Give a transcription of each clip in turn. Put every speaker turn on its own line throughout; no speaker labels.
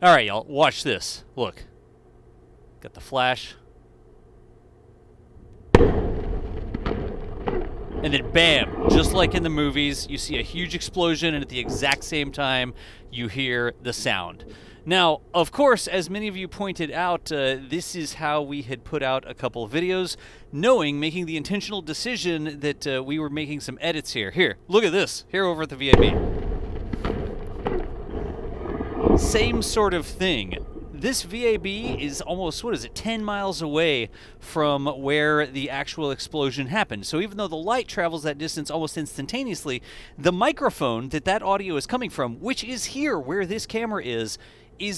All right, y'all, watch this. Look. Got the flash. And then bam, just like in the movies, you see a huge explosion, and at the exact same time, you hear the sound. Now, of course, as many of you pointed out, this is how we had put out a couple of videos, making the intentional decision that we were making some edits here. Here, look at this, here over at the VAB. Same sort of thing. This VAB is almost, 10 miles away from where the actual explosion happened. So even though the light travels that distance almost instantaneously, the microphone that audio is coming from, which is here where this camera is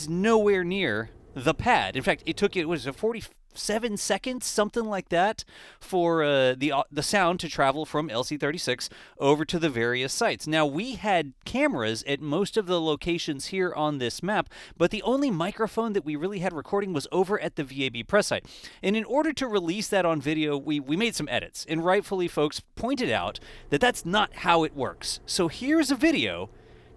nowhere near the pad. In fact, it took 47 seconds, something like that, for the sound to travel from LC36 over to the various sites. Now, we had cameras at most of the locations here on this map, but the only microphone that we really had recording was over at the VAB press site. And in order to release that on video, we made some edits, and rightfully folks pointed out that that's not how it works. So here's a video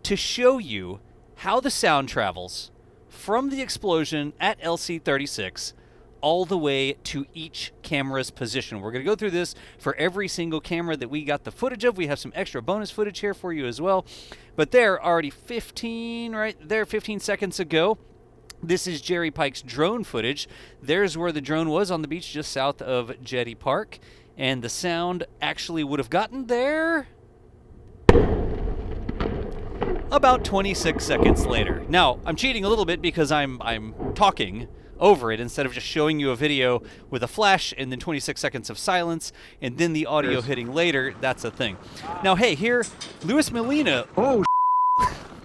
to show you how the sound travels from the explosion at LC36 all the way to each camera's position. We're going to go through this for every single camera that we got the footage of. We have some extra bonus footage here for you as well. But there, already 15 seconds ago, this is Jerry Pike's drone footage. There's where the drone was on the beach just south of Jetty Park. And the sound actually would have gotten there about 26 seconds later. Now, I'm cheating a little bit because I'm talking over it instead of just showing you a video with a flash and then 26 seconds of silence and then the audio hitting later. That's a thing. Now, hey, here, Luis Molina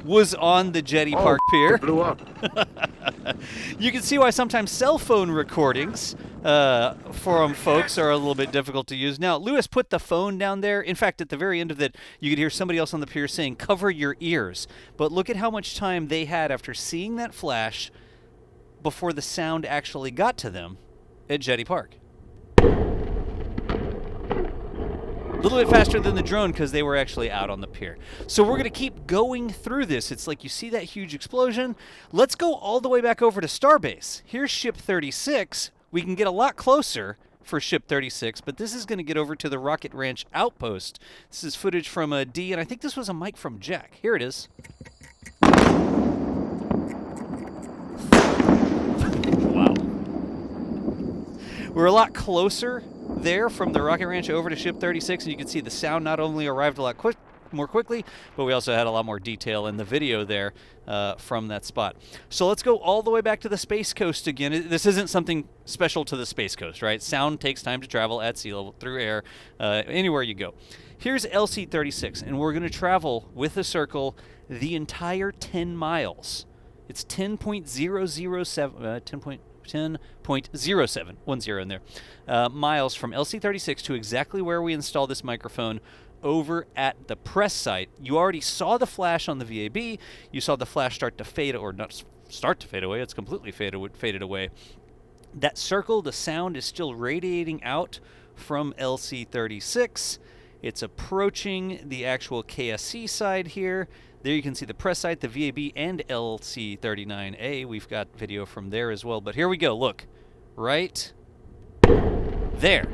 was on the Jetty Park Pier.
Blew up.
You can see why sometimes cell phone recordings from folks are a little bit difficult to use. Now, Luis put the phone down there. In fact, at the very end of it, you could hear somebody else on the pier saying, "Cover your ears." But look at how much time they had after seeing that flash before the sound actually got to them at Jetty Park. A little bit faster than the drone because they were actually out on the pier. So we're going to keep going through this. It's like you see that huge explosion. Let's go all the way back over to Starbase. Here's Ship 36. We can get a lot closer for Ship 36, but this is going to get over to the Rocket Ranch outpost. This is footage from D, and I think this was a mic from Jack. Here it is. Wow. We're a lot closer there from the Rocket Ranch over to Ship 36, and you can see the sound not only arrived a lot more quickly, but we also had a lot more detail in the video there from that spot. So let's go all the way back to the Space Coast again. This isn't something special to the Space Coast, right? Sound takes time to travel at sea level, through air, anywhere you go. Here's LC36, and we're going to travel with the circle the entire 10 miles. It's 10.007, 10.07, 10 in there, miles from LC36 to exactly where we installed this microphone over at the press site. You already saw the flash on the VAB. You saw the flash start to fade, or not start to fade away. It's completely faded away. That circle, the sound is still radiating out from LC36. It's approaching the actual KSC side here. There you can see the press site, the VAB, and LC39A. We've got video from there as well. But here we go. Look. Right there.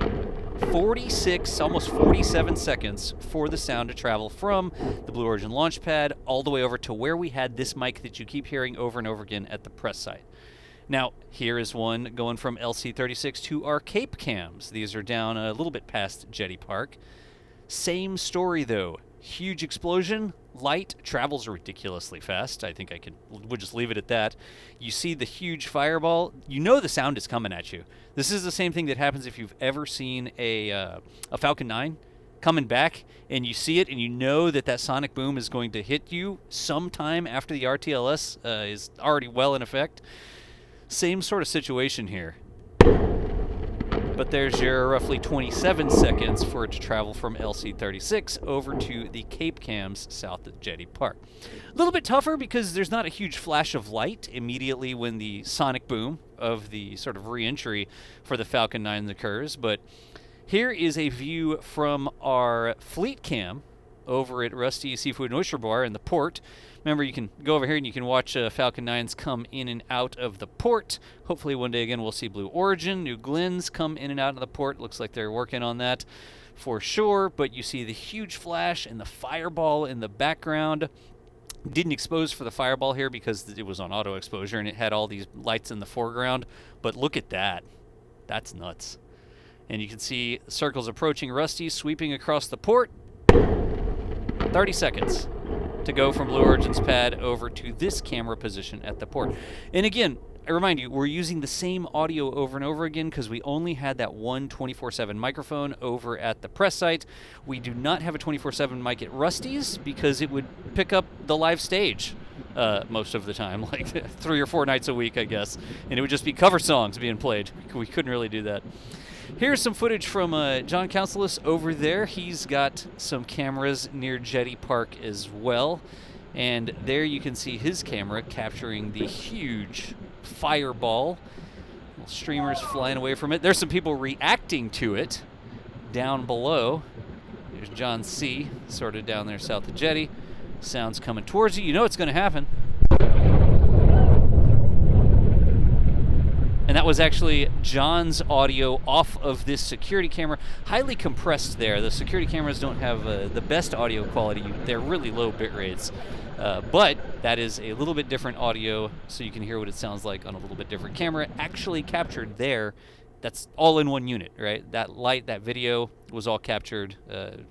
46, almost 47 seconds for the sound to travel from the Blue Origin launch pad all the way over to where we had this mic that you keep hearing over and over again at the press site. Now, here is one going from LC36 to our Cape Cams. These are down a little bit past Jetty Park. Same story, though. Huge explosion. Light travels ridiculously fast. I think we'll just leave it at that. You see the huge fireball. You know the sound is coming at you. This is the same thing that happens if you've ever seen a Falcon 9 coming back, and you see it, and you know that sonic boom is going to hit you sometime after the RTLS is already well in effect. Same sort of situation here. But there's your roughly 27 seconds for it to travel from LC36 over to the Cape Cams south of Jetty Park. A little bit tougher because there's not a huge flash of light immediately when the sonic boom of the sort of re-entry for the Falcon 9 occurs. But here is a view from our fleet cam over at Rusty Seafood and Oyster Bar in the port. Remember, you can go over here and you can watch Falcon 9s come in and out of the port. Hopefully one day again we'll see Blue Origin, New Glenn's come in and out of the port. Looks like they're working on that for sure. But you see the huge flash and the fireball in the background. Didn't expose for the fireball here because it was on auto exposure and it had all these lights in the foreground. But look at that. That's nuts. And you can see circles approaching Rusty, sweeping across the port. 30 seconds to go from Blue Origin's pad over to this camera position at the port. And again, I remind you, we're using the same audio over and over again because we only had that one 24/7 microphone over at the press site. We do not have a 24/7 mic at Rusty's because it would pick up the live stage most of the time, like 3 or 4 nights a week, I guess. And it would just be cover songs being played. We couldn't really do that. Here's some footage from John Counselis over there. He's got some cameras near Jetty Park as well. And there you can see his camera capturing the huge fireball. Little streamers flying away from it. There's some people reacting to it down below. There's John C. sort of down there south of Jetty. Sounds coming towards you. You know it's going to happen. And that was actually John's audio off of this security camera. Highly compressed there. The security cameras don't have the best audio quality. They're really low bit rates. But that is a little bit different audio, so you can hear what it sounds like on a little bit different camera. Actually captured there. That's all in one unit, right? That light, that video was all captured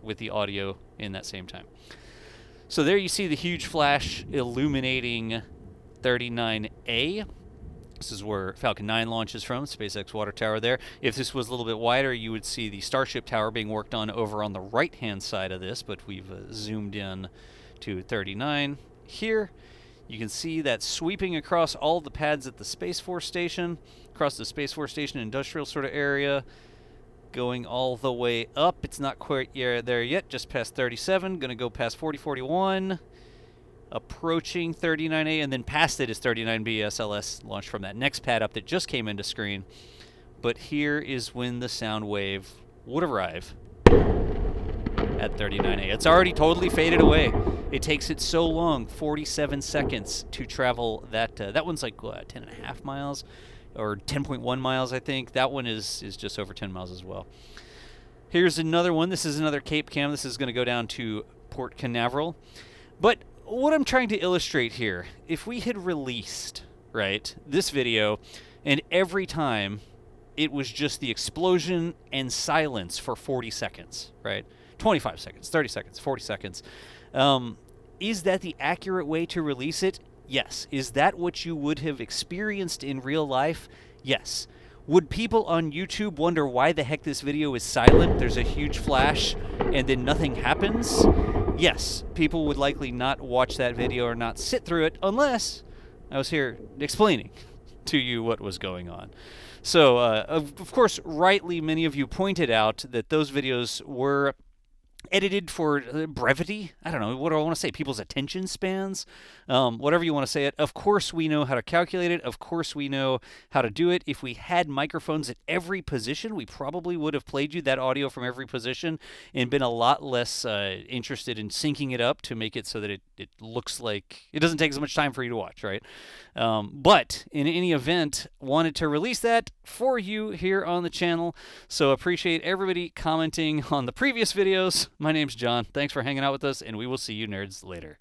with the audio in that same time. So there you see the huge flash illuminating 39A. This is where Falcon 9 launches from, SpaceX water tower there. If this was a little bit wider, you would see the Starship tower being worked on over on the right-hand side of this, but we've zoomed in to 39 here. You can see that sweeping across all the pads at the Space Force Station, across the Space Force Station industrial sort of area, going all the way up. It's not quite there yet, just past 37, going to go past 4041. Approaching 39A, and then past it is 39B SLS launched from that next pad up that just came into screen. But here is when the sound wave would arrive at 39A. It's already totally faded away. It takes it so long, 47 seconds to travel that. That one's like 10.5 miles or 10.1 miles, I think. That one is just over 10 miles as well. Here's another one. This is another Cape Cam. This is going to go down to Port Canaveral. But what I'm trying to illustrate here, if we had released, right, this video, and every time it was just the explosion and silence for 40 seconds, right? 25 seconds, 30 seconds, 40 seconds. Is that the accurate way to release it? Yes. Is that what you would have experienced in real life? Yes. Would people on YouTube wonder why the heck this video is silent? There's a huge flash and then nothing happens? Yes, people would likely not watch that video or not sit through it unless I was here explaining to you what was going on. So, of course, rightly, many of you pointed out that those videos were edited for brevity. I don't know, what do I want to say? People's attention spans? Whatever you want to say it. Of course we know how to calculate it. Of course we know how to do it. If we had microphones at every position, we probably would have played you that audio from every position and been a lot less interested in syncing it up to make it so that it looks like it doesn't take as much time for you to watch, right? But in any event, wanted to release that for you here on the channel. So appreciate everybody commenting on the previous videos. My name's John. Thanks for hanging out with us, and we will see you nerds later.